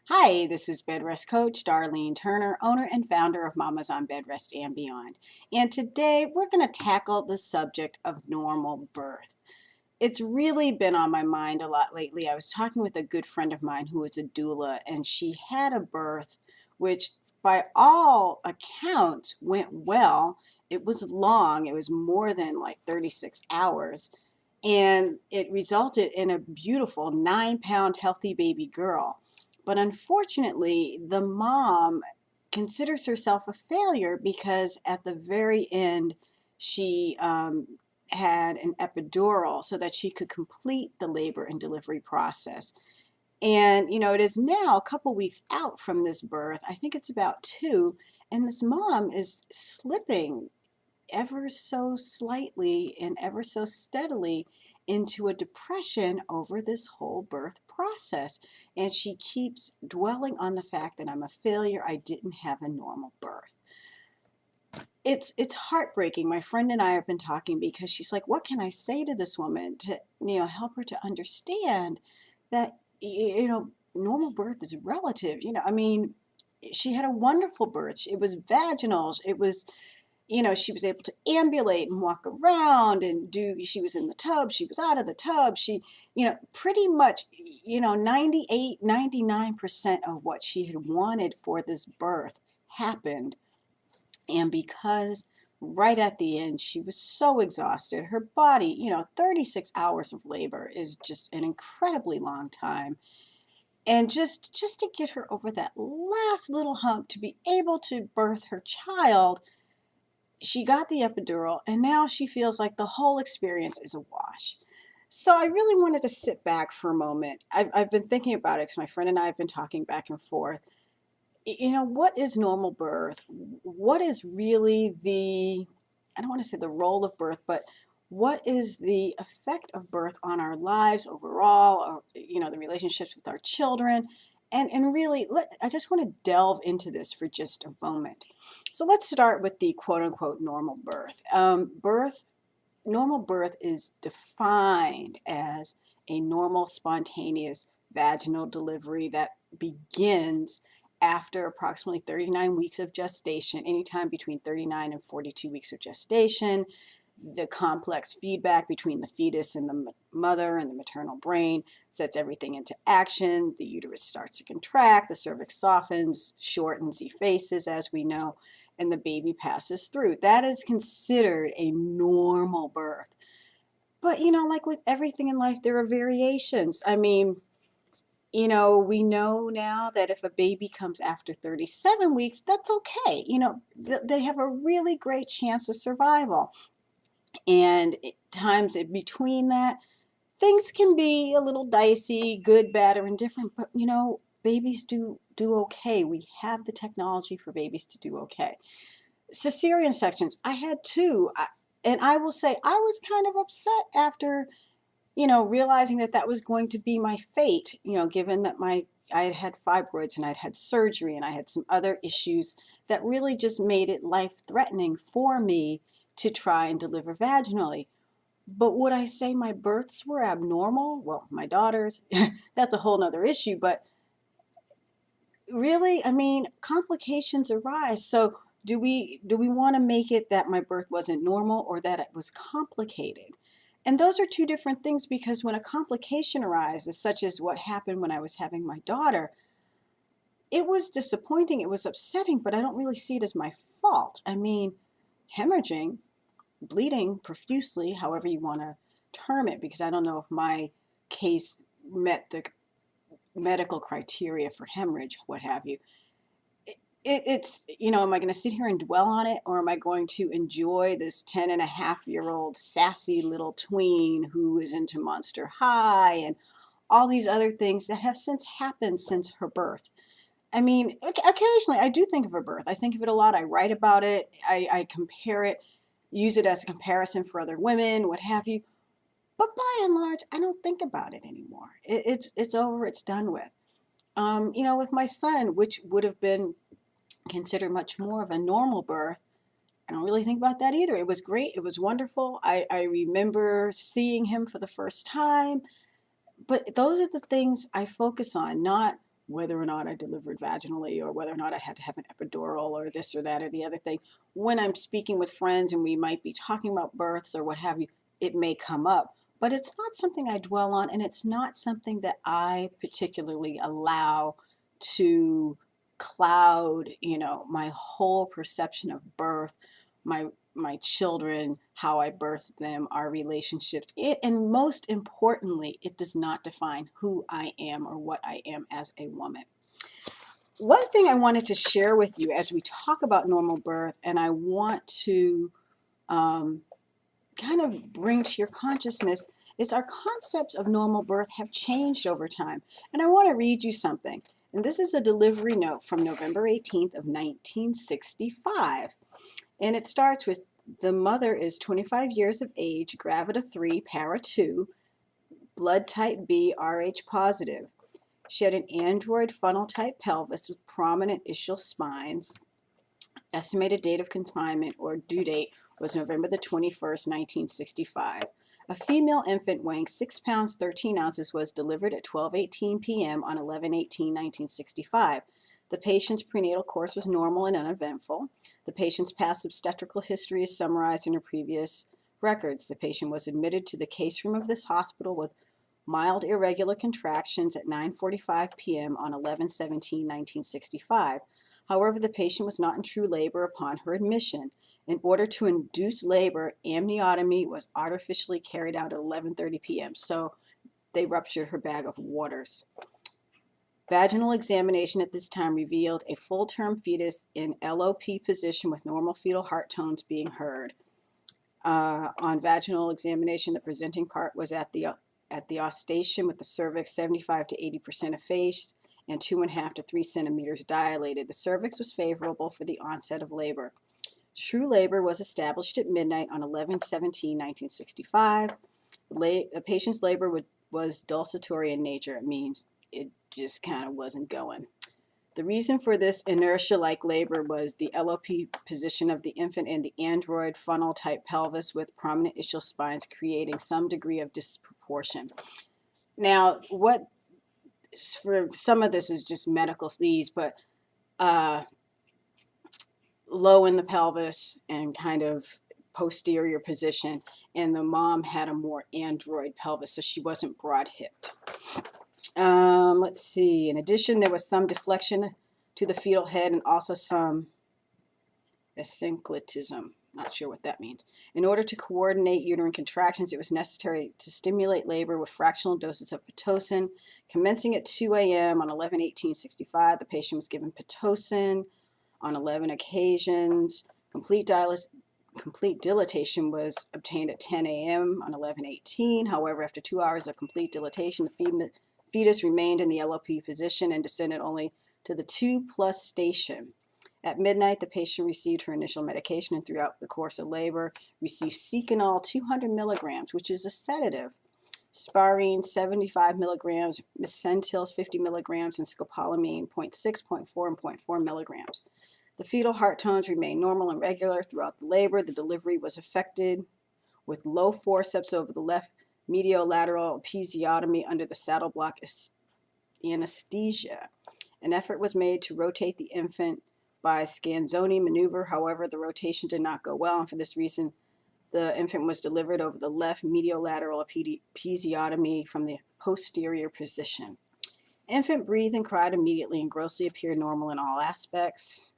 Hi, this is Bedrest Coach Darline Turner, owner and founder of Mamas on Bedrest and Beyond. And today we're going to tackle the subject of normal birth. It's really been on my mind a lot lately. I was talking with a good friend of mine who is a doula, and she had a birth which, by all accounts, went well. It was long, it was more than like 36 hours, and it resulted in a beautiful 9-pound healthy baby girl. But unfortunately, the mom considers herself a failure because at the very end, she had an epidural so that she could complete the labor and delivery process. And, it is now a couple weeks out from this birth. I think it's about 2. And this mom is slipping ever so slightly and ever so steadily into a depression over this whole birth process. And she keeps dwelling on the fact that I'm a failure. I didn't have a normal birth. It's heartbreaking. My friend and I have been talking because she's like, what can I say to this woman to help her to understand that normal birth is relative. I mean, she had a wonderful birth. It was vaginal. It was she was able to ambulate and walk around and she was in the tub, she was out of the tub. She, pretty much, 98, 99% of what she had wanted for this birth happened. And because right at the end, she was so exhausted, her body, 36 hours of labor is just an incredibly long time. And just to get her over that last little hump to be able to birth her child, she got the epidural, and now she feels like the whole experience is a wash. So I really wanted to sit back for a moment. I've been thinking about it because my friend and I have been talking back and forth. What is normal birth? What is really I don't want to say the role of birth, but what is the effect of birth on our lives overall, or, the relationships with our children? And really, I just want to delve into this for just a moment. So let's start with the quote unquote normal birth. Normal birth is defined as a normal, spontaneous vaginal delivery that begins after approximately 39 weeks of gestation, anytime between 39 and 42 weeks of gestation. The complex feedback between the fetus and the mother and the maternal brain sets everything into action. The uterus starts to contract, the cervix softens, shortens, effaces, as we know, and the baby passes through. That is considered a normal birth. But, like with everything in life, there are variations. I mean, we know now that if a baby comes after 37 weeks, that's okay. They have a really great chance of survival. And times in between that, things can be a little dicey, good, bad, or indifferent, but babies do okay. We have the technology for babies to do okay. Cesarean sections, I had 2, and I will say I was kind of upset after realizing that that was going to be my fate, given that I had had fibroids and I'd had surgery and I had some other issues that really just made it life-threatening for me to try and deliver vaginally. But would I say my births were abnormal? Well, my daughters, that's a whole nother issue, but really, I mean, complications arise. So do we want to make it that my birth wasn't normal or that it was complicated? And those are 2 different things, because when a complication arises, such as what happened when I was having my daughter, it was disappointing, it was upsetting, but I don't really see it as my fault. I mean, hemorrhaging, bleeding profusely, however you want to term it, because I don't know if my case met the medical criteria for hemorrhage, what have you. It's, am I going to sit here and dwell on it, or am I going to enjoy this 10-and-a-half-year-old sassy little tween who is into Monster High and all these other things that have since happened since her birth? I mean, occasionally I do think of her birth. I think of it a lot. I write about it. I compare it, use it as a comparison for other women, what have you. But by and large, I don't think about it anymore. It's over. It's done with. With my son, which would have been considered much more of a normal birth, I don't really think about that either. It was great. It was wonderful. I remember seeing him for the first time. But those are the things I focus on, not whether or not I delivered vaginally or whether or not I had to have an epidural or this or that or the other thing. When I'm speaking with friends and we might be talking about births or what have you, it may come up. But it's not something I dwell on, and it's not something that I particularly allow to cloud, my whole perception of birth, my children, how I birthed them, our relationships. And most importantly, it does not define who I am or what I am as a woman. One thing I wanted to share with you as we talk about normal birth, and I want to kind of bring to your consciousness, is our concepts of normal birth have changed over time. And I want to read you something. And this is a delivery note from November 18th of 1965. And it starts with, the mother is 25 years of age, gravida 3, para 2, blood type B, Rh positive. She had an android funnel type pelvis with prominent ischial spines. Estimated date of confinement or due date was November the 21st, 1965. A female infant weighing 6 pounds 13 ounces was delivered at 12:18 p.m. on 11/18/1965. The patient's prenatal course was normal and uneventful. The patient's past obstetrical history is summarized in her previous records. The patient was admitted to the case room of this hospital with mild irregular contractions at 9:45 p.m. on 11/17/1965. However, the patient was not in true labor upon her admission. In order to induce labor, amniotomy was artificially carried out at 11:30 p.m., so they ruptured her bag of waters. Vaginal examination at this time revealed a full-term fetus in LOP position with normal fetal heart tones being heard. On vaginal examination, the presenting part was at the ostation with the cervix 75 to 80% effaced and 2.5 to 3 centimeters dilated. The cervix was favorable for the onset of labor. True labor was established at midnight on 11/17/1965. The patient's labor was desultory in nature. It means it just kind of wasn't going. The reason for this inertia-like labor was the LOP position of the infant and the android funnel-type pelvis with prominent ischial spines creating some degree of disproportion. Now, what for some of this is just medical sleaze, but low in the pelvis and kind of posterior position, and the mom had a more android pelvis, so she wasn't broad-hipped. Let's see. In addition, there was some deflection to the fetal head and also some asynclitism. Not sure what that means. In order to coordinate uterine contractions, it was necessary to stimulate labor with fractional doses of Pitocin. Commencing at 2 a.m. on 11/18/65, the patient was given Pitocin on 11 occasions. Complete dilatation was obtained at 10 a.m. on 11/18. However, after 2 hours of complete dilatation, the fetus remained in the LOP position and descended only to the 2+ station. At midnight, the patient received her initial medication and throughout the course of labor received Seconal 200 milligrams, which is a sedative, Sparine 75 milligrams, Mesentyl 50 milligrams, and scopolamine 0.6, 0.4, and 0.4 milligrams. The fetal heart tones remained normal and regular throughout the labor. The delivery was effected with low forceps over the left mediolateral episiotomy under the saddle block anesthesia. An effort was made to rotate the infant by Scanzoni maneuver. However, the rotation did not go well, and for this reason, the infant was delivered over the left mediolateral episiotomy from the posterior position. Infant breathed and cried immediately and grossly appeared normal in all aspects.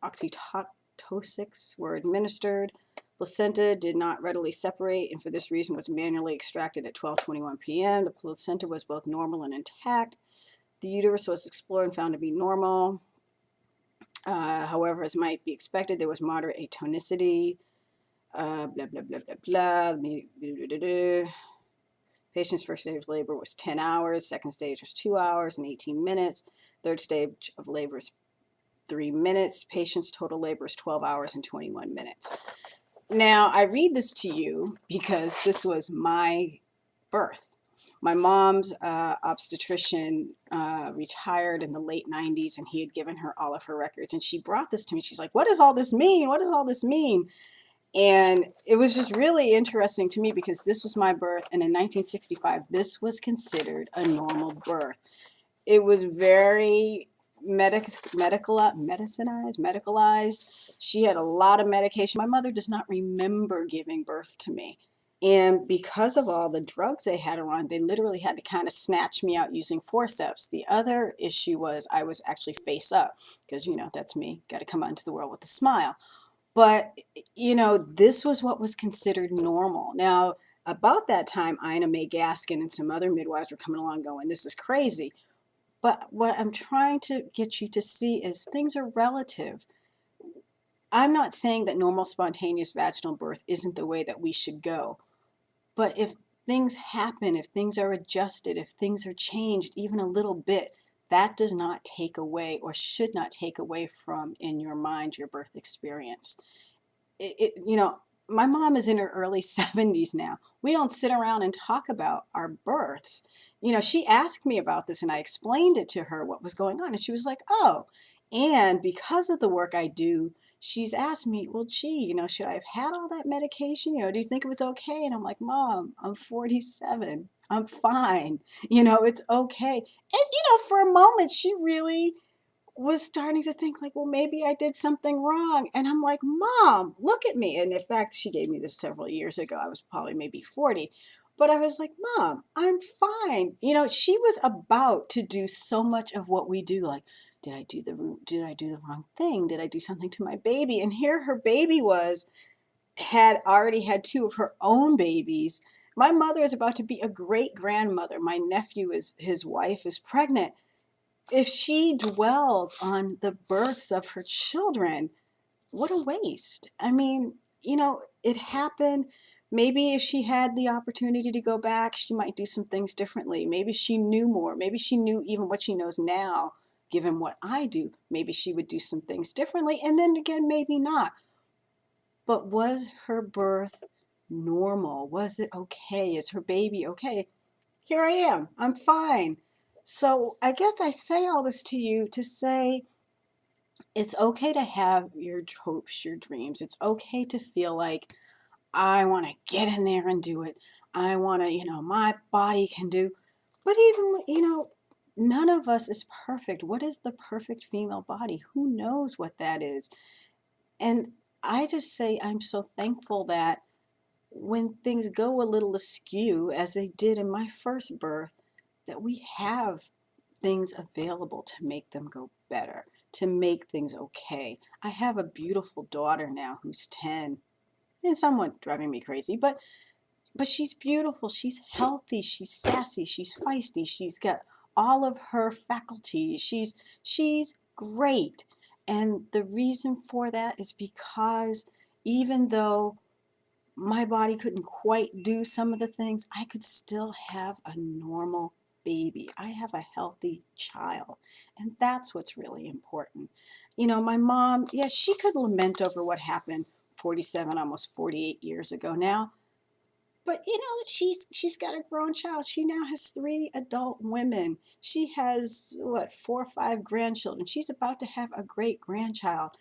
Oxytocins were administered. Placenta did not readily separate and for this reason was manually extracted at 12:21 p.m. The placenta was both normal and intact. The uterus was explored and found to be normal. However, as might be expected, there was moderate atonicity. Blah, blah, blah, blah, blah. Patient's first stage of labor was 10 hours. Second stage was 2 hours and 18 minutes. Third stage of labor is 3 minutes. Patient's total labor is 12 hours and 21 minutes. Now, I read this to you because this was my birth. My mom's obstetrician retired in the late 90s, and he had given her all of her records. And she brought this to me. She's like, what does all this mean? What does all this mean? And it was just really interesting to me because this was my birth. And in 1965, this was considered a normal birth. It was very medicalized. She had a lot of medication. My mother does not remember giving birth to me. And because of all the drugs they had her on, they literally had to kind of snatch me out using forceps. The other issue was I was actually face up because, that's me. Got to come out into the world with a smile. But, this was what was considered normal. Now, about that time, Ina May Gaskin and some other midwives were coming along going, this is crazy. But what I'm trying to get you to see is things are relative. I'm not saying that normal spontaneous vaginal birth isn't the way that we should go. But if things happen, if things are adjusted, if things are changed even a little bit, that does not take away or should not take away from in your mind your birth experience. My mom is in her early 70s now. We don't sit around and talk about our births. She asked me about this and I explained it to her what was going on. And she was like, oh, and because of the work I do, she's asked me, well, gee, should I have had all that medication? Do you think it was okay? And I'm like, Mom, I'm 47. I'm fine. It's okay. And, for a moment, she really was starting to think like, well, maybe I did something wrong. And I'm like, Mom, look at me. And in fact, she gave me this several years ago. I was probably maybe 40. But I was like, Mom, I'm fine. She was about to do so much of what we do. Like, did I do the wrong thing? Did I do something to my baby? And here her baby had already had two of her own babies. My mother is about to be a great grandmother. My nephew his wife is pregnant. If she dwells on the births of her children, what a waste. I mean, it happened. Maybe if she had the opportunity to go back, she might do some things differently. Maybe she knew more. Maybe she knew even what she knows now, given what I do. Maybe she would do some things differently. And then again, maybe not. But was her birth normal? Was it okay? Is her baby okay? Here I am. I'm fine. So I guess I say all this to you to say it's okay to have your hopes, your dreams. It's okay to feel like I want to get in there and do it. I want to, my body can do. But even, none of us is perfect. What is the perfect female body? Who knows what that is? And I just say I'm so thankful that when things go a little askew, as they did in my first birth, that we have things available to make them go better, to make things okay. I have a beautiful daughter now who's 10 and somewhat driving me crazy, but she's beautiful, she's healthy, she's sassy, she's feisty, she's got all of her faculties. She's great. And the reason for that is because even though my body couldn't quite do some of the things, I could still have a normal baby. I have a healthy child. And that's what's really important. My mom, yeah, she could lament over what happened 47, almost 48 years ago now. But she's got a grown child. She now has 3 adult women. She has 4 or 5 grandchildren. She's about to have a great grandchild.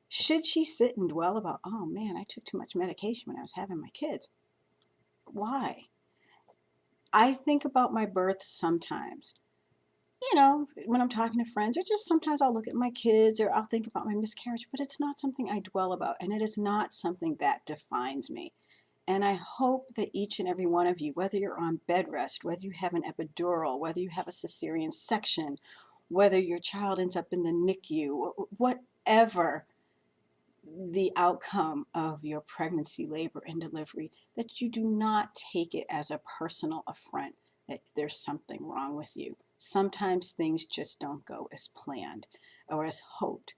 Should she sit and dwell about, oh man, I took too much medication when I was having my kids? Why? I think about my birth sometimes. When I'm talking to friends, or just sometimes I'll look at my kids or I'll think about my miscarriage, but it's not something I dwell about, and it is not something that defines me. And I hope that each and every one of you, whether you're on bed rest, whether you have an epidural, whether you have a cesarean section, whether your child ends up in the NICU, whatever the outcome of your pregnancy, labor, and delivery, that you do not take it as a personal affront that there's something wrong with you. Sometimes things just don't go as planned or as hoped.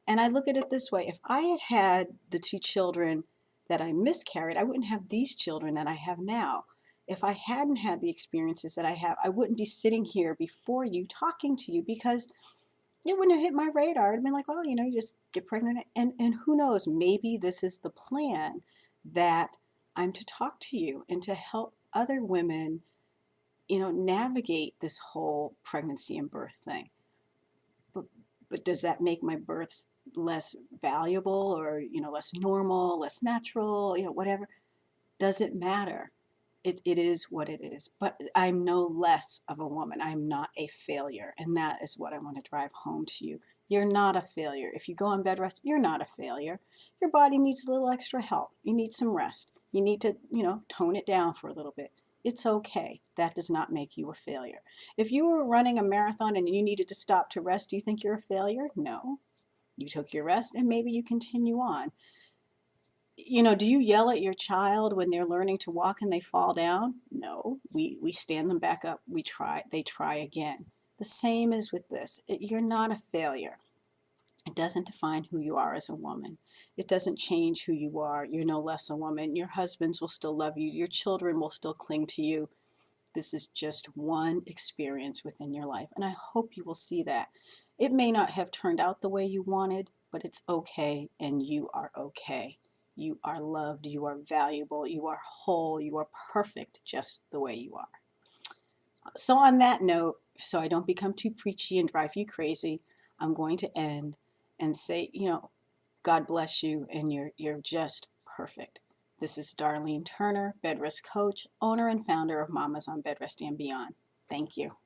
And I look at it this way: if I had had the 2 children that I miscarried, I wouldn't have these children that I have now. If I hadn't had the experiences that I have, I wouldn't be sitting here before you talking to you, because it wouldn't have hit my radar. It'd been like, well, you just get pregnant, and who knows, maybe this is the plan, that I'm to talk to you and to help other women, navigate this whole pregnancy and birth thing. But does that make my births less valuable or, less normal, less natural, whatever? Does it matter? It is what it is. But I'm no less of a woman. I'm not a failure. And that is what I want to drive home to you. You're not a failure. If you go on bed rest, you're not a failure. Your body needs a little extra help. You need some rest. You need to, tone it down for a little bit. It's okay. That does not make you a failure. If you were running a marathon and you needed to stop to rest, do you think you're a failure? No. You took your rest and maybe you continue on. Do you yell at your child when they're learning to walk and they fall down? No, we stand them back up. They try again. The same is with this. You're not a failure. It doesn't define who you are as a woman. It doesn't change who you are. You're no less a woman. Your husbands will still love you. Your children will still cling to you. This is just one experience within your life. And I hope you will see that. It may not have turned out the way you wanted, but it's okay and you are okay. You are loved, you are valuable, you are whole, you are perfect just the way you are. So on that note, so I don't become too preachy and drive you crazy, I'm going to end and say, God bless you and you're just perfect. This is Darline Turner, Bedrest Coach, owner and founder of Mamas on Bedrest and Beyond. Thank you.